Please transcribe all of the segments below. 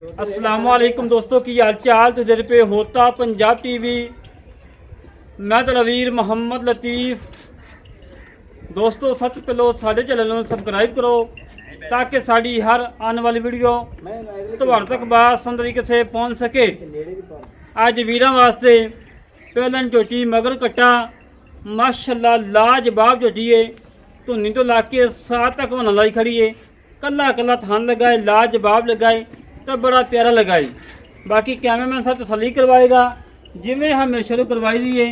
अस्सलाम वालेकुम दोस्तों की हाल चाल तो इधर पे होता पंजाब टीवी। मैं तलवीर मोहम्मद लतीफ़। दोस्तों सबसे पहले साढ़े चैनल में सबसक्राइब करो ताकि साड़ी हर आने वाली वीडियो तुम्हारे तक बासान तरीके से पहुंच सके। आज वीरों वास्ते पहलन झोटी मगर कट्टा माशाल्लाह लाजवाब झोटी है। धुनी तो ला के सात तक होना लाई खड़ी है। कला कला थान लगाए लाजवाब लगाए तो बड़ा प्यारा लगाए। बाकी कैमरामैन साहब तसल्ली करवाएगा जिमें हमें शुरू करवाई दी है।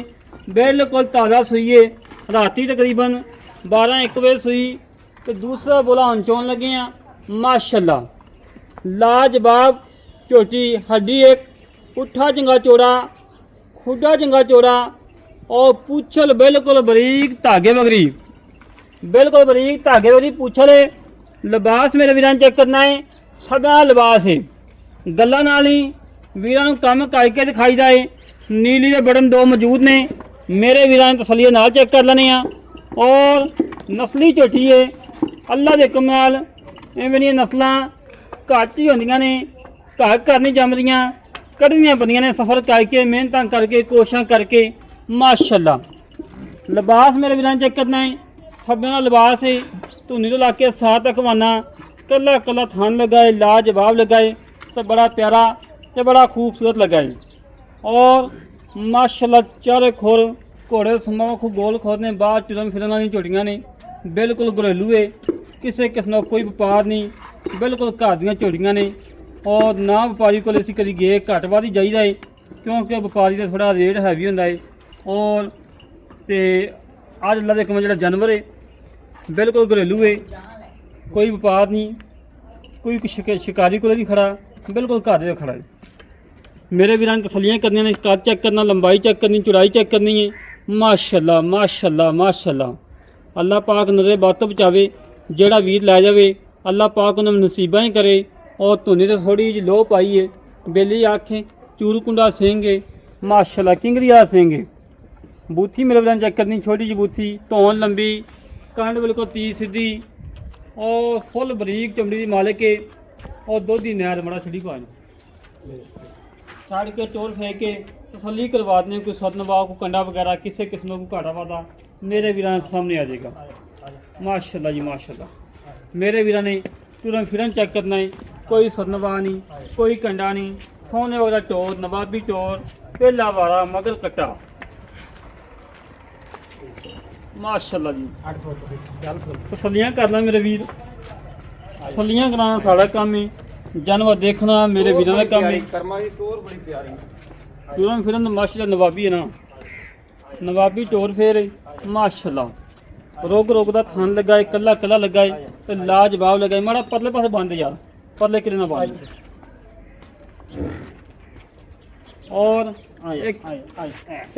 बिल्कुल ताज़ा सुई है। राती तकरीबन 12-1 बजे सुई तो दूसरा बोला हम चोन लगे हैं। माशाल्लाह लाजवाब झोटी हड्डी एक पुट्ठा जंगा चौड़ा खुडा जंगा चौड़ा और पूछल बिल्कुल बरीक धागे वगरी बिल्कुल बरीक धागे वगरी पूछल है। लिबास मेरे वीर चेक करना है सदा लिबास है। गल्लां नाल ही वीरां नूं कम करके दिखाईदा है। नीली दे बटन 2 मौजूद ने। मेरे वीरां ने तसल्ली नाल चेक कर लेने आ। और नस्ली झोटी है अल्लाह दे हुक्म नाल इवें दियां नस्लां घट ही होंदियां ने। घर घर नहीं जमदियां कढ़नियां पैंदियां ने सफ़र करके मेहनतां करके कोशिशां करके। माशाल्लाह लिबास मेरे वीरां चेक करना है खब्बे दा लिबास है। धुनी तो ला के सात तक वाना कला कला थान लगाए लाजवाब लगाए तो बड़ा प्यारा तो बड़ा खूबसूरत लगाए। और माशाल्लाह चारे खोर घोड़े सुमा खूब गोल खोर ने बाहर चुरन फिरन वाली झोटियां ने। बिल्कुल घरेलू है किसी किस्म का कोई व्यापार नहीं बिल्कुल घर दियां झोटियां ने। और ना व्यापारी को असीं कदी गए घट वध ही जाईदा है क्योंकि व्यापारी का थोड़ा रेट हैवी होंदा है। और तो अज अल्लाह दे हुक्म जिहड़ा जानवर है बिल्कुल घरेलू है कोई व्यापार नहीं कोई शिकारी को नहीं खड़ा बिल्कुल घर दे खड़ा है। मेरे वीरां ने तसल्लियां करनियां ने कद चेक करना लंबाई चेक करनी चौड़ाई चेक करनी है। माशाल्लाह माशाल्लाह माशाल्लाह अल्लाह पाक नज़र बात तो बचावे जेड़ा वीर लै जावे अल्लाह पाक उन्हें नसीबां ही करे। और धुनी तो थोड़ी जी लो पाई है बेली आँखें चूरकुंडा सिंह है माशाल्लाह किंगरिया सिंह है। बूथी मेरे वीरां चेक करनी छोटी जी बूथी धौन लंबी कंड बिल्कुल ती सीधी और फुल बरीक चमड़ी की मालिक है। और दुध की नहर बड़ा छड़ी पाए छड़ के टोर फेंक के तसल्ली करवा दें। कोई सतनवा कोई कंडा वगैरह किसी किस्म का घाटा वादा मेरे वीरां सामने आ जाएगा। माशाल्लाह जी माशाल्लाह मेरे वीरां ने टुरन फिरन चेक करना है कोई सतनवा नहीं कोई कंडा नहीं सोने वगैरह टोर नवाबी टोर पहला वारा मगर कट्टा माशाल्लाह जी। तसल्लियां करना मेरे वीर तसल्लियां कराना साड़ा काम है जानवर देखना मेरे वीरों का काम है। टूरन फिरन माशाल्लाह नवाबी है ना नवाबी टोर फेर माशाल्लाह रोग रोग का थान लगाए कला कला लगाए तो लाजवाब लगाए। माड़ा परले पासे बंद यार परले किले ना बंद। और एक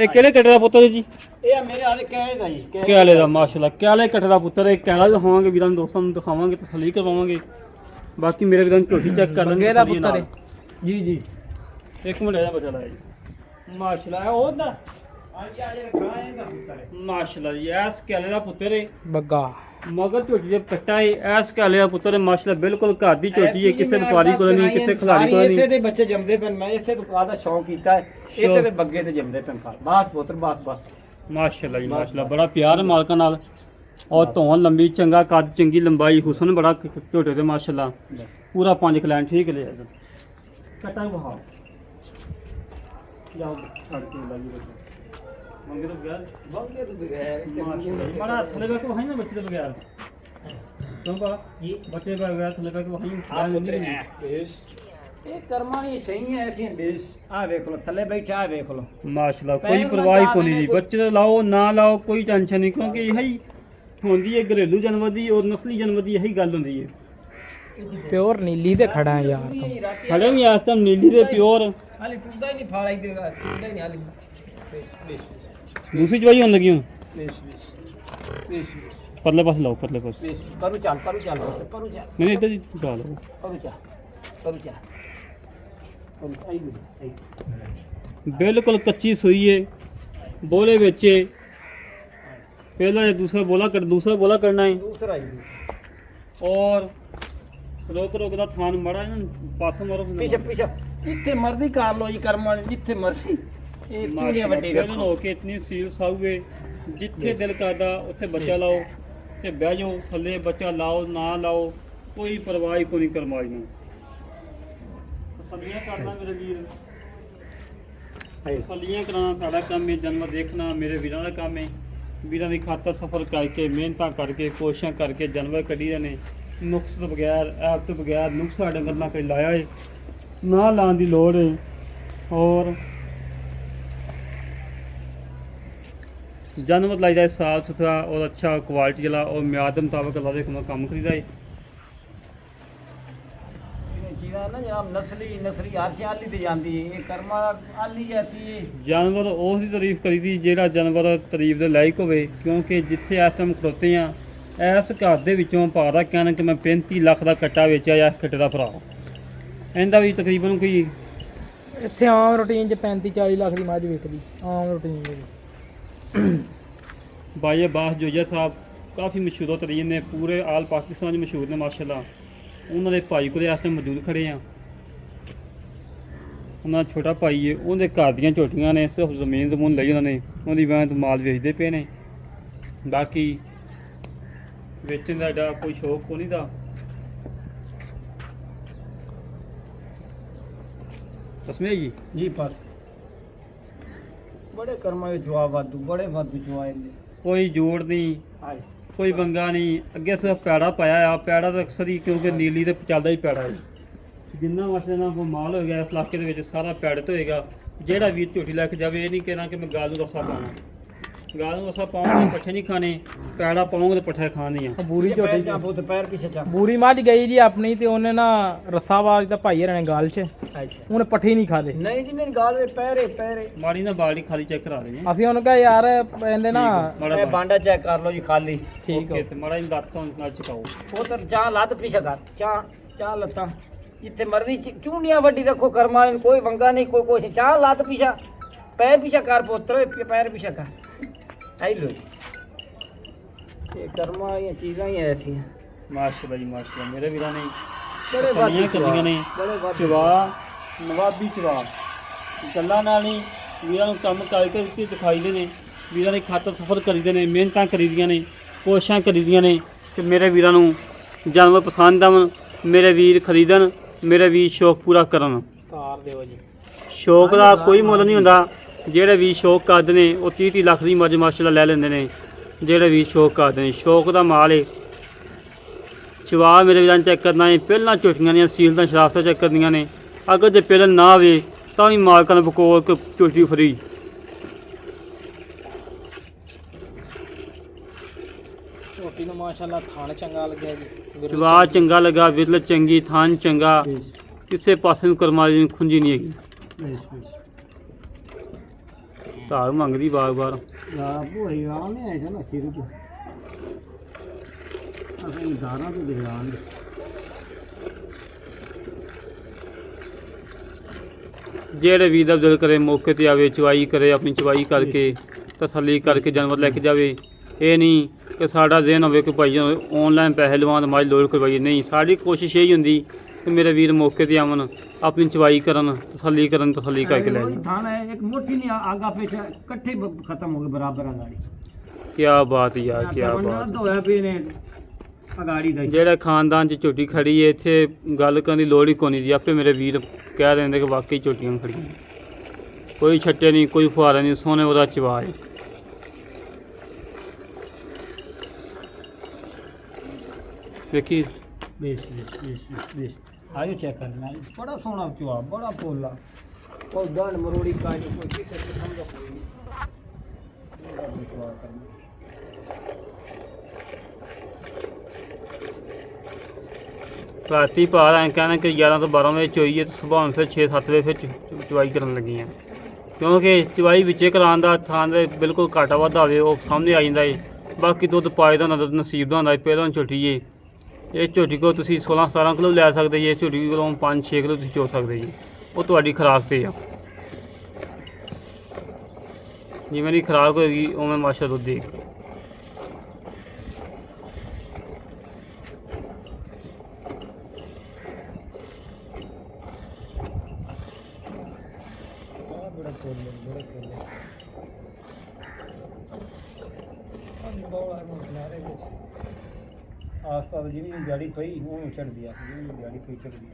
केड़े कटे का पुत्र जी क्याले का माशाल्लाह क्याले कटे का पुत्र है। क्याला दिखावांगे वीरां दोस्तों को दिखावांगे तसल्ली करवावांगे। बाकी मेरे वीरां झोटी चेक कर लेंगे जी जी एक मिनट है बचा जी माशाल्लाह ओदा माशाल्लाह जी ऐस क्याले का पुत्र है बग्गा मगर झोटी दे कट्टा है ऐस क्याले का पुत्र है माशाल्लाह बिल्कुल घर दी झोटी है किसी व्यापारी को नहीं किसी खिलाड़ी को नहीं। इसे दे बच्चे जमदे पन मैं इसे दुकान दा शौक कीता है इसे दे बग्गे ते जमदे पन बस पुत्र बस बस माशाल्लाह जी माशाल्लाह बड़ा प्यार है मालका नाल। और धौन लंबी चंगा कद चंगी लंबाई हुसन बड़ा झोटे ते माशाल्लाह पूरा 5 कलैन ठीक ले कट्टा बहा जाओ छड़ के लाइए मंगे तो बगैर बड़ा थले बैक वहीं ना बच्चे बगैर क्यों बा ये बच्चे बगैर थले बैक वहीं ये कर्मानी सही है ऐसी बेस आ देख लो थले बैठा आ देख लो माशाल्लाह कोई परवाह को नहीं। बच्चे तो लाओ ना लाओ कोई टेंशन नहीं क्योंकि यही होंदी है घरेलू जानवर दी और नस्ली जानवर दी यही गल होंदी है। प्योर नीली दे खड़ा है यार खड़े भी आज तक नीली दे प्योर हाली टूटा ही नहीं फाड़ा ही देगा टूटा ही नहीं हाली दूसरी चवाई होने लगी हूँ बेस परले पास लाओ परले पास करू चल नहीं इधर ही डालो करू चल बिल्कुल कच्ची सुई है बोले बेचे पहला या दूसरा बोला करना है। दूसरा ही और ਰੋਕ ਦਾ ਥਾਨ ਮੜਾ ਇਹਨਾਂ ਪਾਸੋਂ ਮਾਰੋ ਪਿੱਛੇ ਪਿੱਛੇ ਜਿੱਥੇ ਮਰਜ਼ੀ ਕਰ ਲੋ ਜੀ ਕਰਮ ਵਾਲੇ ਜਿੱਥੇ ਮਰਜ਼ੀ ਇਹ ਚੂੜੀਆਂ ਵੱਡੀ ਪਹਿਲਾਂ ਰੱਖੋ ਹੋ ਕੇ ਇਤਨੀ ਸੀਲ ਸਾਊਗੇ ਜਿੱਥੇ ਦਿਲ ਕਰਦਾ ਉੱਥੇ ਬੱਚਾ ਲਾਓ ਤੇ ਬਹਿ ਜਾਓ ਥੱਲੇ ਬੱਚਾ ਲਾਓ ਨਾ ਲਾਓ ਕੋਈ ਪਰਵਾਹ ਹੀ ਕੋਈ ਕਰਮਾਈ ਨੂੰ ਤਸੱਲੀਆਂ ਕਰਨਾ ਮੇਰੇ ਵੀਰ ਤਸੱਲੀਆਂ ਕਰਾਉਣਾ ਸਾਡਾ ਕੰਮ ਹੈ ਜਨਮ ਦੇਖਣਾ ਮੇਰੇ ਵੀਰਾਂ ਦਾ ਕੰਮ ਹੈ ਵੀਰਾਂ ਦੀ ਖਾਤਰ ਸਫਰ ਕਰਕੇ ਮਿਹਨਤਾਂ ਕਰਕੇ ਕੋਸ਼ਿਸ਼ਾਂ ਕਰਕੇ ਜਾਨਵਰ ਕੱਢੀਆਂ ਨੇ ਨੁਕਸ ਤੋਂ ਬਗੈਰ ਐਪ ਤੋਂ ਬਗੈਰ ਨੁਕਸਾ ਡੰਗਰ ਨਾਲ ਕੋਈ ਲਾਇਆ ਹੈ ਨਾ ਲਾਉਣ ਦੀ ਲੋੜ ਹੈ ਔਰ ਜਾਨਵਰ ਲਾਈਦਾ ਸਾਫ ਸੁਥਰਾ ਔਰ ਅੱਛਾ ਕੁਆਲਿਟੀ ਵਾਲਾ ਔਰ ਮਿਆਦ ਦੇ ਮੁਤਾਬਕ ਅੱਲਾ ਦੇ ਕੰਮ ਕਰੀਦਾ ਹੈ ਚੀਜ਼ਾਂ ਨਾ ਜਨਾਬ ਨਸਲੀ ਆਰਸ਼ੀ ਆਲੀ ਤੇ ਜਾਂਦੀ ਹੈ ਇਹ ਕਰਮ ਵਾਲਾ ਆਲੀ ਐਸੀ ਹੈ ਜਾਨਵਰ ਉਸ ਦੀ ਤਾਰੀਫ ਕਰੀਦੀ ਜਿਹੜਾ ਜਾਨਵਰ ਤਾਰੀਫ ਦੇ ਲਾਇਕ ਹੋਵੇ ਕਿਉਂਕਿ ਜਿੱਥੇ ਇਸ ਟਾਈਮ ਖਲੋਤੇ ਆ ਇਸ ਘਰ ਦੇ ਵਿੱਚੋਂ ਭਾਰਾ ਕਹਿਣ ਕਿ ਮੈਂ 35 ਲੱਖ ਦਾ ਕੱਟਾ ਵੇਚਿਆ ਜਾਂ ਇਸ ਕੱਟੇ ਦਾ ਭਰਾ ਇਹਦਾ ਵੀ ਤਕਰੀਬਨ ਕੋਈ ਇੱਥੇ ਆਮ ਰੂਟੀਨ 'ਚ 35-40 ਲੱਖ ਦੀ ਮੱਝ ਵਿਕਦੀ ਆਮ ਰੂਟੀਨ ਦੀ। ਬਾਈ ਅਬਾਸ ਜੋਜਾ ਸਾਹਿਬ ਕਾਫੀ ਮਸ਼ਹੂਰ ਤਰੀਨ ਨੇ ਪੂਰੇ ਆਲ ਪਾਕਿਸਤਾਨ 'ਚ ਮਸ਼ਹੂਰ ਨੇ ਮਾਸ਼ਾਅੱਲਾ ਉਹਨਾਂ ਦੇ ਭਾਈ ਕੋਲੇ ਇਸ ਟਾਈਮ ਮੌਜੂਦ ਖੜੇ ਆ ਉਹਨਾਂ ਦਾ ਛੋਟਾ ਭਾਈ ਹੈ ਉਹਦੇ ਘਰ ਦੀਆਂ ਝੋਟੀਆਂ ਨੇ ਸਿਰਫ ਜ਼ਮੀਨ ਲਈ ਉਹਨਾਂ ਨੇ ਉਹਦੀ ਵੈਂ ਤੋਂ ਮਾਲ ਵੇਚਦੇ ਪਏ ਨੇ ਬਾਕੀ ਵੇਚਣ ਦਾ ਏਡਾ ਕੋਈ ਸ਼ੌਕ ਕੋ ਨਹੀਂ ਦਾ ਤਸਮੇ ਜੀ ਜੀ ਬਸ ਬੜੇ ਕਰਮਾਂ ਦੇ ਜਵਾਬ ਬੜੇ ਵਾਧੂ ਜਵਾਬ ਨੇ ਕੋਈ ਜੋੜ ਨਹੀਂ ਹਾਏ ਕੋਈ ਬੰਗਾ ਨਹੀਂ ਅੱਗੇ ਸਿਰਫ ਪੈੜਾ ਪਾਇਆ ਆ ਪੈੜਾ ਤਾਂ ਅਕਸਰ ਹੀ ਕਿਉਂਕਿ ਨੀਲੀ ਤੇ ਚੱਲਦਾ ਹੀ ਪੈੜਾ ਹੈ ਜਿੰਨਾ ਵਾਸਤੇ ਨਾ ਕੋਈ ਮਾਲ ਹੋ ਗਿਆ ਇਸ ਇਲਾਕੇ ਦੇ ਵਿੱਚ ਸਾਰਾ ਪੈੜਤ ਹੋਏਗਾ ਜਿਹੜਾ ਵੀਰ ਝੋਟੀ ਲੈ ਕੇ ਜਾਵੇ ਇਹ ਨਹੀਂ ਕਹਿਣਾ ਕਿ ਮੈਂ ਗਾਲ ਨੂੰ ਰਸਾ ਪਾਉਣਾ ਗਾਲ ਨੂੰ ਰਸਾ ਪਾਉਂਗਾ ਪੱਠੇ ਨਹੀਂ ਖਾਣੇ ਪੈੜਾ ਪਾਉਂਗਾ ਤੇ ਪੱਠੇ ਖਾਣੀਆਂ ਉਹ ਬੂਰੀ ਝੋਟੀ ਜਾਂ ਬੁੱਤ ਪੈਰ ਪਿੱਛੇ ਚਾ ਬੂਰੀ ਮੱਝ ਗਈ ਜੀ ਆਪਣੀ ਤੇ ਉਹਨੇ ਨਾ ਰੱਸਾਵਾਜ ਦਾ ਭਾਈ ਹਰਾਂ ਨੇ ਗਾਲ 'ਚ ਅੱਛਾ ਉਹਨੇ ਪੱਠੇ ਨਹੀਂ ਖਾਦੇ ਨਹੀਂ ਜੀ ਮੇਰੀ ਗਾਲ ਵਿੱਚ ਪੈਰੇ ਮਾੜੀ ਨਾ ਬਾਲਟੀ ਖਾਲੀ ਚੈੱਕ ਕਰਾ ਦੇ ਅਸੀਂ ਉਹਨੂੰ ਕਿਹਾ ਯਾਰ ਇਹਦੇ ਨਾ ਇਹ ਬਾਂਡਾ ਚੈੱਕ ਕਰ ਲਓ ਜੀ ਖਾਲੀ ਠੀਕ ਓਕੇ ਹੋ ਤੇ ਮਾੜਾ ਹੀ ਲੱਤ ਤੋਂ ਨਾਲ ਚਕਾਓ ਉਹ ਤਾਂ ਚਾਹ ਲੱਤ ਪਿੱਛੇ ਕਰ ਚਾਹ ਲੱਤਾਂ ਜਿੱਥੇ ਮਰਜ਼ੀ ਚੂੰਡੀਆਂ ਵੱਡੀ ਰੱਖੋ ਕਰਮਾਂ ਵਾਲੇ ਨੂੰ ਕੋਈ ਵੰਗਾ ਨਹੀਂ ਕੋਈ ਕੁਛ ਚਾਹ ਲੱਤ ਪਿੱਛਾ ਪੈਰ ਪਿੱਛਾ ਕਰ ਪੁੱਤਰ ਪੈਰ ਪਿੱਛਾ ਕਰ ਆਈ ਲੋ ਇਹ ਕਰਮਾਂ ਵਾਲੀਆਂ ਚੀਜ਼ਾਂ ਹੀ ਐਸੀਆਂ ਮਾਸ਼ਾਅੱਲਾ ਜੀ ਮਾਸ਼ਾਅੱਲਾ ਮੇਰੇ ਵੀਰਾਂ ਨੇ ਬੜੇ ਤਸੱਲੀਆਂ ਕਰਦੀਆਂ ਨੇ ਬੜੇ ਵਾਧੂ ਚਵਾ ਨਵਾਬੀ ਚਵਾ ਗੱਲਾਂ ਨਾਲ ਹੀ ਵੀਰਾਂ ਨੂੰ ਕੰਮ ਕਰਕੇ ਦਿਖਾਈਦੇ ਨੇ ਵੀਰਾਂ ਦੀ ਖਾਤਰ ਸਫਰ ਕਰੀਦੇ ਨੇ ਮਿਹਨਤਾਂ ਕਰੀਦੀਆਂ ਨੇ ਕੋਸ਼ਿਸ਼ਾਂ ਕਰੀਦੀਆਂ ਨੇ ਕਿ ਮੇਰੇ ਵੀਰਾਂ ਨੂੰ ਜਾਨਵਰ ਪਸੰਦ ਆਵਣ ਮੇਰੇ ਵੀਰ ਖਰੀਦਣ ਮੇਰੇ ਵੀਰ ਸ਼ੌਕ ਪੂਰਾ ਕਰਨ ਤਾਰ ਦਿਓ ਜੀ ਸ਼ੌਕ ਦਾ ਕੋਈ ਮੁੱਲ ਨਹੀਂ ਹੁੰਦਾ ਜਿਹੜੇ ਵੀ ਸ਼ੌਕ ਕਰਦੇ ਨੇ ਉਹ 30 ਲੱਖ ਦੀ ਮੱਝ ਮਾਸ਼ਾਅੱਲਾ ਲੈ ਲੈਂਦੇ ਨੇ ਜਿਹੜੇ ਵੀ ਸ਼ੌਕ ਕਰਦੇ ਨੇ ਸ਼ੌਕ ਦਾ ਮਾਲ ਹੈ ਚਵਾ ਮੇਰੇ ਵੀਰਾਂ ਚੈੱਕ ਕਰਨਾ ਹੈ ਪਹਿਲਾਂ ਝੋਟੀਆਂ ਦੀਆਂ ਸੀਲ ਦਾ ਸ਼ਰਾਫਤਾਂ ਚੈੱਕ ਕਰਨੀਆਂ ਨੇ ਅਗਰ ਜੇ ਪਹਿਲਾਂ ਨਾ ਆਵੇ ਤਾਂ ਵੀ ਮਾਲਕਾਂ ਨੂੰ ਬਕੋਲ ਕੇ ਝੋਟੀ ਫਰੀ ਝੋਟੀ ਨੂੰ ਮਾਸ਼ਾਅੱਲਾ ਥਾਣ ਚੰਗਾ ਲੱਗਿਆ ਜੀ ਚਵਾ ਚੰਗਾ ਲੱਗਾ ਵਿਰਲ ਚੰਗੀ ਥਾਨ ਚੰਗਾ ਕਿਸੇ ਪਾਸੇ ਨੂੰ ਕਰਮਾਲੀ ਨੂੰ ਖੁੰਜੀ ਨਹੀਂ ਹੈਗੀ ਧਾਰ ਮੰਗਦੀ ਬਾਰ-ਬਾਰ ਯਾਰ ਭੋਈ ਆ ਨਹੀਂ ਐਸਾ ਨਾ ਸਿਰ ਤੋਂ ਅਸੀਂ ਦਾਣਾ ਤੋਂ ਦਿਖਾਣ ਜਿਹੜੇ ਵੀਰ ਦਾ ਦਿਲ ਕਰੇ ਮੌਕੇ ਤੇ ਆਵੇ ਚਵਾਈ ਕਰੇ ਆਪਣੀ ਚਵਾਈ ਕਰਕੇ ਤਸੱਲੀ ਕਰਕੇ ਜਾਨਵਰ ਲੈ ਕੇ ਜਾਵੇ ਇਹ ਨਹੀਂ ਕਿ ਸਾਡਾ ਦੇਨ ਹੋਵੇ ਕਿ ਭਾਈ ਆਨਲਾਈਨ ਪੈਸੇ ਲਵਾਉਣ ਮਾਈ ਲੋੜ ਕਰਵਾਈਏ ਨਹੀਂ ਸਾਡੀ ਕੋਸ਼ਿਸ਼ ਇਹ ਹੀ ਹੁੰਦੀ ਕਿ ਮੇਰੇ ਵੀਰ ਮੌਕੇ ਤੇ ਆਵਣ ਆਪਣੀ ਚਵਾਈ ਕਰਨ ਤਸੱਲੀ ਕਰਕੇ ਲੈ ਜਾਣ ਥਾਣਾ ਹੈ ਇੱਕ ਮੁੱਠੀ ਨਹੀਂ ਆਗਾ ਪਿੱਛੇ ਇਕੱਠੇ ਖਤਮ ਹੋ ਗਏ ਬਰਾਬਰ ਅਗਾੜੀ ਕੀ ਬਾਤ ਯਾਰ ਕੀ ਬਾਤ ਹੋਇਆ ਪਏ ਨੇ ਅਗਾੜੀ ਦਾ ਜਿਹੜਾ ਖਾਨਦਾਨ 'ਚ ਝੋਟੀ ਖੜੀ ਹੈ ਇੱਥੇ ਗੱਲ ਕਰਨ ਦੀ ਲੋੜ ਹੀ ਕੋਈ ਨਹੀਂ ਦੀ ਆਪੇ ਮੇਰੇ ਵੀਰ ਕਹਿ ਦਿੰਦੇ ਕਿ ਵਾਕਈ ਝੋਟੀਆਂ ਖੜੀਆਂ ਕੋਈ ਛੱਟੇ ਨਹੀਂ ਕੋਈ ਫੁਹਾਰਾ ਨਹੀਂ ਸੋਨੇ ਉਹਦਾ ਚਵਾ ਹੈ ਵੇਖੀ बेश आयो चेक करना बड़ा सोना चुआ बड़ा पोला कोई गंड मरोड़ी का नहीं कोई किसी को समझो कोई ਰਾਤੀ ਭਾਰ ਐਂ ਕਹਿਣਾ ਕਿ 11 ਤੋਂ 12 ਵਜੇ ਚੋਈ ਹੈ ਤੇ ਸੁਬਾਹ ਫਿਰ 6-7 ਵਜੇ ਫਿਰ ਚਵਾਈ ਕਰਨ ਲੱਗੀ ਆ ਕਿਉਂਕਿ ਚਵਾਈ ਵਿੱਚੇ ਕਰਾਉਣ ਦਾ ਥਾਂ ਦੇ ਬਿਲਕੁਲ ਘਾਟਾ ਵਾਧਾ ਹੋਵੇ ਉਹ ਸਾਹਮਣੇ ਆ ਜਾਂਦਾ ਹੈ ਬਾਕੀ ਦੁੱਧ ਪਾਏ ਦਾ ਹੁੰਦਾ ਨਸੀਬ ਦਾ ਹੁੰਦਾ ਪਹਿਲਾਂ ਝੋਟੀ ਏ ਇਹ ਝੋਟੀ ਕੋ ਤੁਸੀਂ 16-17 ਕਿਲੋ ਲੈ ਸਕਦੇ ਜੀ ਇਸ ਝੋਟੀ ਕੋਲੋਂ 5-6 ਕਿਲੋ ਤੁਸੀਂ ਚੋ ਸਕਦੇ ਜੀ ਉਹ ਤੁਹਾਡੀ ਖੁਰਾਕ ਤੇ ਆ ਜਿਵੇਂ ਦੀ ਖੁਰਾਕ ਹੋਏਗੀ ਉਵੇਂ ਮਾਸ਼ਾ ਦੁੱਧ ਦੇਗੀ ਬੜਾ ਕੋਲੇ ਬੜਾ ਕੋਲੇ ਆਹ ਬੋਲਾ ਨੂੰ ਨਾਰੇ ਵਿੱਚ ਆਸਾ ਜਿਹੜੀ ਗਾੜੀ ਪਈ ਉਹਨੂੰ ਚੜਦੀ ਆ ਜਿਹੜੀ ਗਾੜੀ ਪਈ ਚੜਦੀ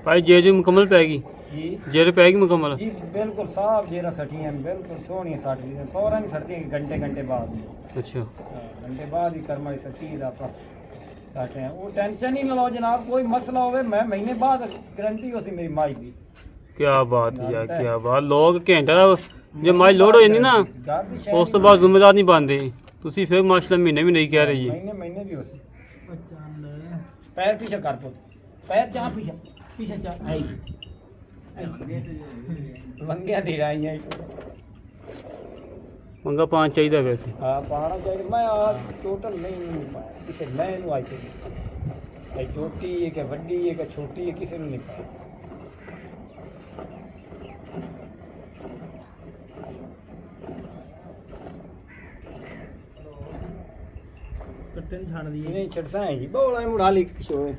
ਭਾਈ ਜੇ ਮੁਕੰਮਲ ਪੈ ਗਈ ਜੀ ਜੇ ਪੈ ਗਈ ਮੁਕੰਮਲ ਜੀ ਬਿਲकुल साफ जेरा सटियां बिल्कुल सोहनी सट दी फौरन सटदी घंटे घंटे बाद ਅੱਛਾ घंटे बाद ही करमाई सटी दा पा सट है वो टेंशन ही ना लो जनाब कोई मसला होवे मैं महीने बाद गारंटी होसी मेरी माई दी ਕੀ ਬਾਤ ਯਾਰ ਕੀ ਬਾਤ ਲੋਕ ਘੰਟਾ ਜੇ ਮਾਈ ਲੋਡ ਹੋ ਜਾਂਦੀ ਨਾ घर दी ਉਸ ਤੋਂ ਬਾਅਦ ਜ਼ਿੰਮੇਦਾਰ ਨਹੀਂ ਬਣਦੇ ਤੁਸੀਂ ਫਿਰ ਮਾਸ਼ਾਅੱਲਾ महीने भी नहीं कह रही जी महीने महीने भी होसी पैर पीछे कर पुत पैर चा पीछे पीछे चा आई लंगिया दी रही है ਮੰਗਾ ਪਾँच ਚਾਹੀਦਾ ਵੈਸੇ हाँ पाना चाहिए मैं आज टोटल नहीं पाया किसे मैं नहीं आई थी छोटी है कि वड्डी है कि छोटी है किसी ने नहीं पाया ਕੱਟੇ ਨਹੀਂ ਛੱਡਦੀ नहीं छड़सा है जी बोला मुड़ा ली शोए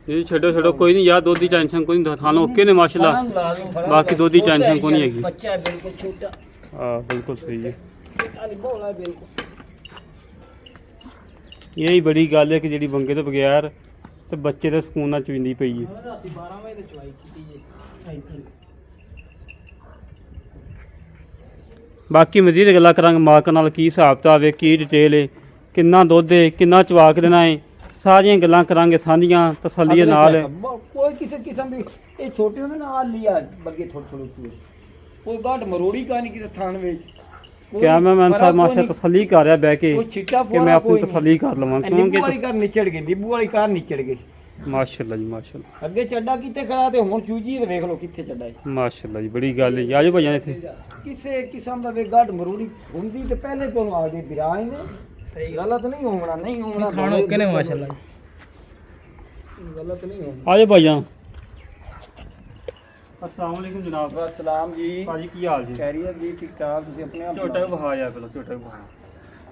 ਇਹ ਛੱਡੋ ਕੋਈ ਨਹੀਂ ਯਾਰ ਦੁੱਧ ਦੀ ਟੈਨਸ਼ਨ ਕੋਈ ਨਹੀਂ ਥਾਨੂੰ ਓਕੇ ਨੇ ਮਾਸ਼ਾਅੱਲਾ ਬਾਕੀ ਦੁੱਧ ਦੀ ਟੈਨਸ਼ਨ ਕੋਈ ਨਹੀਂ ਹੈਗੀ बच्चा है बिल्कुल छोटा ਹਾਂ ਬਿਲਕੁਲ ਸਹੀ ਹੈ अली बोला है बिल्कुल ਇਹੀ ਬੜੀ ਗੱਲ ਹੈ ਕਿ ਜਿਹੜੀ ਬੰਗੇ ਤੋਂ ਬਗੈਰ ਤੇ ਬੱਚੇ ਦੇ ਸਕੂਨ ਨਾਲ ਚੁੰਦੀ ਪਈ ਹੈ ਰਾਤੀ 12 ਵਜੇ ਤੇ ਚਵਾਈ ਕੀਤੀ ਜੇ ਬਾਕੀ ਮਜ਼ੀਦ ਗੱਲਾਂ ਕਰਾਂਗੇ ਮਾਲਕ ਨਾਲ ਕੀ ਹਿਸਾਬ ਕਿਤਾਬ ਹੈ ਕੀ ਡਿਟੇਲ ਹੈ ਕਿੰਨਾ ਦੁੱਧ ਹੈ ਕਿੰਨਾ ਚਵਾ ਕੇ ਦੇਣਾ ਹੈ ਸਾਰੀਆਂ ਗੱਲਾਂ ਕਰਾਂਗੇ ਸਾਂਝੀਆਂ ਤਸੱਲੀ ਦੇ ਨਾਲ कोई किसी किस्म भी ये छोटे होंगे ना आ लिया बग्गे थोड़ी थोड़ी कोई गाट मरोड़ी का नहीं किसी थान में कैमरामैन साहब माशा तसल्ली कर रहा बह के कोई छिट्टा कि मैं अपनी तसल्ली कर लवां नींबू क्योंकि वाली कार निचड़ गई नींबू वाली कार निचड़ गई माशाअल्लाह जी माशाअल्लाह ਅੱਗੇ ਚੱਡਾ ਕਿੱਥੇ ਖੜਾ ਤੇ ਹੁਣ ਚੂਜੀ ਤੇ ਵੇਖ ਲਓ ਕਿੱਥੇ ਚੱਡਾ ਹੈ माशाअल्लाह जी बड़ी गल है आजो भाइया इत्थे ਕਿਸੇ ਕਿਸਮ ਦਾ ਵੇ ਗੱਡ ਮਰੂੜੀ ਹੁੰਦੀ ਤੇ ਪਹਿਲੇ ਤੋਂ ਆ ਗਈ ਵਿਰਾਜ ਨੇ ਸਹੀ ਗਲਤ ਨਹੀਂ ਹੋਣਾ ਨਹੀਂ ਹੋਣਾ ਖਾਣ ਓਕੇ ਨੇ ਮਾਸ਼ਾਅੱਲਾ ਗਲਤ ਨਹੀਂ ਹੋਣਾ आजो भाइया अस्सलाम वालेकुम जनाब ਸਲਾਮ ਜੀ भाजी की हाल जी ਖੈਰੀਅਤ ਜੀ ਠੀਕ ਠਾਕ ਤੁਸੀਂ ਆਪਣੇ ਆਪ छोटा बहा यार पहले छोटा बहा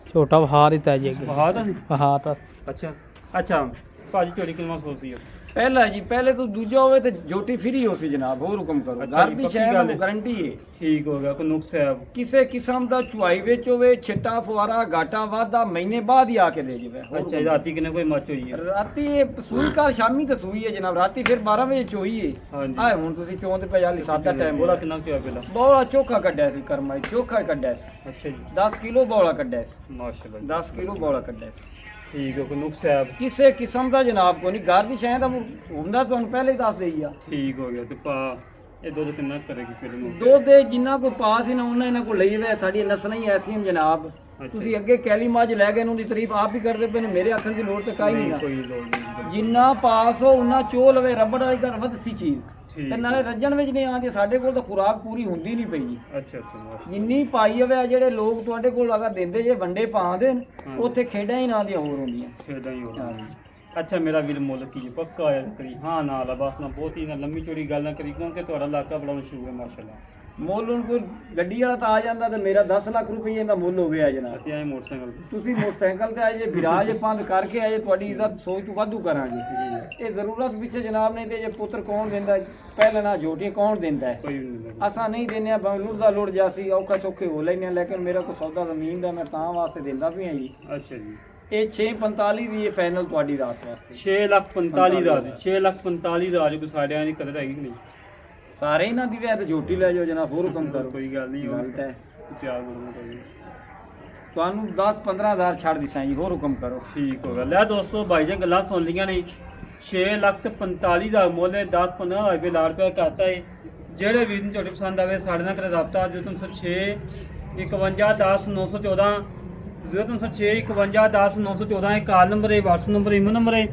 ਛੋਟਾ ਵਹਾ ਦਿੱਤਾ ਜੀ ਅੱਗੇ बहा था ਵਹਾ ਤਾਂ अच्छा अच्छा भाजी चोरी कितना सोचती है ਪਹਿਲਾ ਜੀ ਪਹਿਲੇ ਤੋਂ ਦੂਜਾ ਹੋਵੇ ਤੇ ਜੋਟੀ ਫਰੀ ਹੋ ਸੀ ਜਨਾਬ ਹੋਰ ਹੁਕਮ ਕਰੋ ਅੱਛਾ ਘਰ ਜੀ, ਦੀ ਪੱਕੀ ਸ਼ੈ ਗੱਲ ਨੂੰ ਹੈ। ਗਾਰੰਟੀ ਹੈ ठीक हो गया कोई नुक्स है ਕਿਸੇ ਕਿਸਮ ਦਾ ਚੁਆਈ ਵਿੱਚ ਹੋਵੇ ਛਿੱਟਾ ਫੁਆਰਾ ਘਾਟਾ ਵਾਧਾ ਮਹੀਨੇ ਬਾਅਦ ਹੀ ਆ ਕੇ ਦੇ ਜਾਵੇ ਹੋਰ अच्छा राती किने कोई मच हुई है ਰਾਤੀ ਇਹ ਸੂਈ ਘਰ ਸ਼ਾਮੀ ਤੇ ਸੂਈ ਹੈ ਜਨਾਬ ਰਾਤੀ ਫਿਰ 12 ਵਜੇ ਚੋਈ ਹੈ हाँ जी ਆਏ ਹੁਣ ਤੁਸੀਂ ਚੋਂ ਤੇ ਪੈ ਜਾਲੀ ਸਾਦਾ ਟਾਈਮ बोला कितना क्या पहला ਬੋਲਾ ਚੋਖਾ ਕੱਢਿਆ ਸੀ ਕਰਮਾਈ ਚੋਖਾ ਕੱਢਿਆ ਸੀ अच्छा जी 10 ਕਿਲੋ ਬੋਲਾ ਕੱਢਿਆ ਸੀ माशाल्लाह 10 ਕਿਲੋ ਬੋਲਾ ਕੱਢਿਆ ਸੀ ठीक है कोई नुक्स है ਕਿਸੇ ਕਿਸਮ ਦਾ ਜਨਾਬ ਕੋ ਨਹੀਂ ਘਰ ਦੀ ਸ਼ੈ ਦਾ ਹੁੰਦਾ ਤੁਹਾਨੂੰ ਪਹਿਲੇ ਹੀ ਦੱਸ ਦੇਈ ਆ ठीक हो गया तो पा ये दुध कितना करेगी फिर ਨੂੰ ਦੁੱਧ ਦੇ ਜਿੰਨਾ ਕੋ ਪਾਸ ਹੀ ਨਾ ਉਹਨਾਂ ਇਹਨਾਂ ਕੋ ਲਈ ਵੇ ਸਾਡੀ ਨਸਲਾਂ ਹੀ ਐਸੀਆਂ ਜਨਾਬ ਤੁਸੀਂ ਅੱਗੇ ਕੈਲੀ ਮੱਝ ਲੈ ਗਏ ਨੂੰ ਦੀ ਤਾਰੀਫ ਆਪ ਹੀ ਕਰਦੇ ਪਏ ਨੇ ਮੇਰੇ ਆਖਣ ਦੀ ਲੋੜ ਤੇ ਕਾਈ ਨਹੀਂ कोई लोड नहीं ਜਿੰਨਾ ਪਾਸ ਹੋ ਉਹਨਾਂ ਚੋ ਲਵੇ ਰਬੜ ਵਾਲੀ ਘਰ ਵੱਧ ਸੀ ਚੀਜ਼ ਠੀਕ ਤੇ ਨਾਲੇ ਰੱਜਣ ਵਿੱਚ ਨਹੀਂ ਆਉਂਦੀ ਸਾਡੇ ਕੋਲ ਤਾਂ ਖੁਰਾਕ ਪੂਰੀ ਹੁੰਦੀ ਨਹੀਂ ਪਈ ਜੀ अच्छा अच्छा माशाल्लाह ਜਿੰਨੀ ਪਾਈ ਹੋਵੇ ਆ ਜਿਹੜੇ ਲੋਕ ਤੁਹਾਡੇ ਕੋਲ ਅਗਾ ਦਿੰਦੇ ਜੇ ਵੰਡੇ ਪਾਉਂਦੇ ਨੇ ਉੱਥੇ ਖੇਡਾਂ ਹੀ ਨਾ ਦੀਆਂ ਹੋਰ ਹੁੰਦੀਆਂ खेदा ही हो अच्छा मेरा वीर मुल की पक्का आया करी हाँ ना ला बस ना बहुत ही ना लंबी चौड़ी गल ना करी क्योंकि ਤੁਹਾਡਾ ਇਲਾਕਾ ਬੜਾ ਮਸ਼ਹੂਰ ਹੈ ਮਾਸ਼ਾਅੱਲਾ ਮੁੱਲ ਹੁਣ ਕੋਈ ਗੱਡੀ ਵਾਲਾ ਤਾਂ ਆ ਜਾਂਦਾ ਤੇ ਮੇਰਾ 10 ਲੱਖ ਰੁਪਏ ਦਾ ਮੁੱਲ ਹੋ ਗਿਆ ਜਨਾਬ ਅਸੀਂ ਆਏ ਮੋਟਰਸਾਈਕਲ ਤੇ ਤੁਸੀਂ ਮੋਟਰਸਾਈਕਲ ਤੇ ਆਏ ਜੇ ਵਿਰਾਜ ਪੰਦ ਕਰਕੇ ਆਏ ਤੁਹਾਡੀ ਇੱਜ਼ਤ ਸੋਚ ਤੋਂ ਵਾਧੂ ਕਰਾਂਗੇ ਇਹ ਜ਼ਰੂਰਤ ਪਿੱਛੇ ਜਨਾਬ ਨੇ ਤੇ ਜੇ ਪੁੱਤਰ ਕੌਣ ਦਿੰਦਾ ਪਹਿਲਾਂ ਨਾ ਝੋਟੀਆਂ ਕੌਣ ਦਿੰਦਾ ਹੈ ਕੋਈ ਨਹੀਂ ਅਸਾਂ ਨਹੀਂ ਦਿੰਦੇ ਬੰਗਲੂਰ ਦਾ ਲੋੜ ਜਾਸੀ ਔਖਾ ਸੌਖੇ ਹੋ ਲੈਨੇ ਆ ਲੇਕਿਨ ਮੇਰਾ ਕੋ ਸੌਦਾ ਜ਼ਮੀਨ ਦਾ ਮੈਂ ਤਾਂ ਵਾਸਤੇ ਦਿੰਦਾ ਵੀ ਹਾਂ ਜੀ ਅੱਛਾ ਜੀ ਇਹ 645 ਦੀ ਇਹ ਫਾਈਨਲ ਤੁਹਾਡੀ ਰਾਤ ਵਾਸਤੇ 6,45,000 6,45,000 ਕੋਈ ਸਾਡਿਆਂ ਦੀ ਕਦਰ ਹੈਗੀ ਕਿ ਨਹੀਂ ਸਾਰੇ ਇਹਨਾਂ ਦੀ ਵੈਸੇ ਝੋਟੀ ਲੈ ਜਾਓ ਜਨਾਬ ਹੋਰ ਹੁਕਮ ਕਰੋ ਕੋਈ ਗੱਲ ਨਹੀਂ ਗਲਤ ਹੈ ਤਿਆਰ ਕਰਨਾ ਕੋਈ ਤੁਹਾਨੂੰ 10-15,000 ਛੱਡ ਦਿਸਾਂ ਜੀ ਹੋਰ ਹੁਕਮ ਕਰੋ ਠੀਕ ਹੋ ਗਿਆ ਲੈ ਦੋਸਤੋ ਭਾਈ ਜੀ ਗੱਲਾਂ ਸੁਣ ਲੀਆਂ ਨੇ 6,45,000 ਦਾ ਮੁੱਲ ਹੈ 10-15,000 ਰੁਪਏ ਲਾੜ ਪਿਆ ਕਰਤਾ ਹੈ ਜਿਹੜੇ ਵੀਰ ਨੂੰ ਝੋਟੀ ਪਸੰਦ ਆਵੇ ਸਾਡੇ ਨਾਲ ਕਰੇ ਰਾਬਤਾ 0306 51 10 914 0306 51 10 914 ਇਹ ਕਾਲ ਨੰਬਰ ਹੈ WhatsApp ਨੰਬਰ ਈਮੇਲ ਨੰਬਰ ਹੈ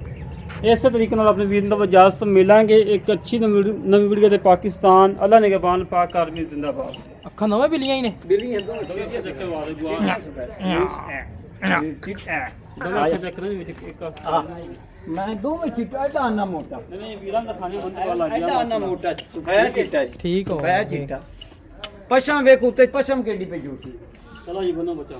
ਇਸੇ ਤਰੀਕੇ ਨਾਲ ਆਪਣੇ ਵੀਰ ਨੂੰ ਇਜਾਜ਼ਤ ਮਿਲਾਂਗੇ ਇੱਕ ਅੱਛੀ ਨਵੀਂ ਵੀਡੀਓ ਤੇ ਪਾਕਿਸਤਾਨ ਅੱਲਾ ਨਿਗਹਬਾਨ ਪਾਕ ਆਰਮੀ ਜ਼ਿੰਦਾਬਾਦ ਅੱਖਾਂ ਨਵੇਂ ਬਿੱਲੀਆਂ ਹੀ ਨੇ ਬਿੱਲੀ ਹੈ ਦੋ ਮੈਂ ਦੋਵੇਂ ਚਿੱਟਾ ਇਹਦਾ ਆਨਾ ਮੋਟਾ ਨਹੀਂ ਵੀਰਾਂ ਦਾ ਖਾਣੇ ਬੰਦ ਵਾਲਾ ਇਹਦਾ ਆਨਾ ਮੋਟਾ ਸੁਫਾਇਆ ਚਿੱਟਾ ਜੀ ਠੀਕ ਹੋ ਸੁਫਾਇਆ ਚਿੱਟਾ ਪਸ਼ਮ ਵੇਖੋ ਤੇ ਪਸ਼ਮ ਕਿੱਡੀ ਪਈ ਝੂਠੀ ਚਲੋ ਜੀ ਬਨੋ ਬਚਾ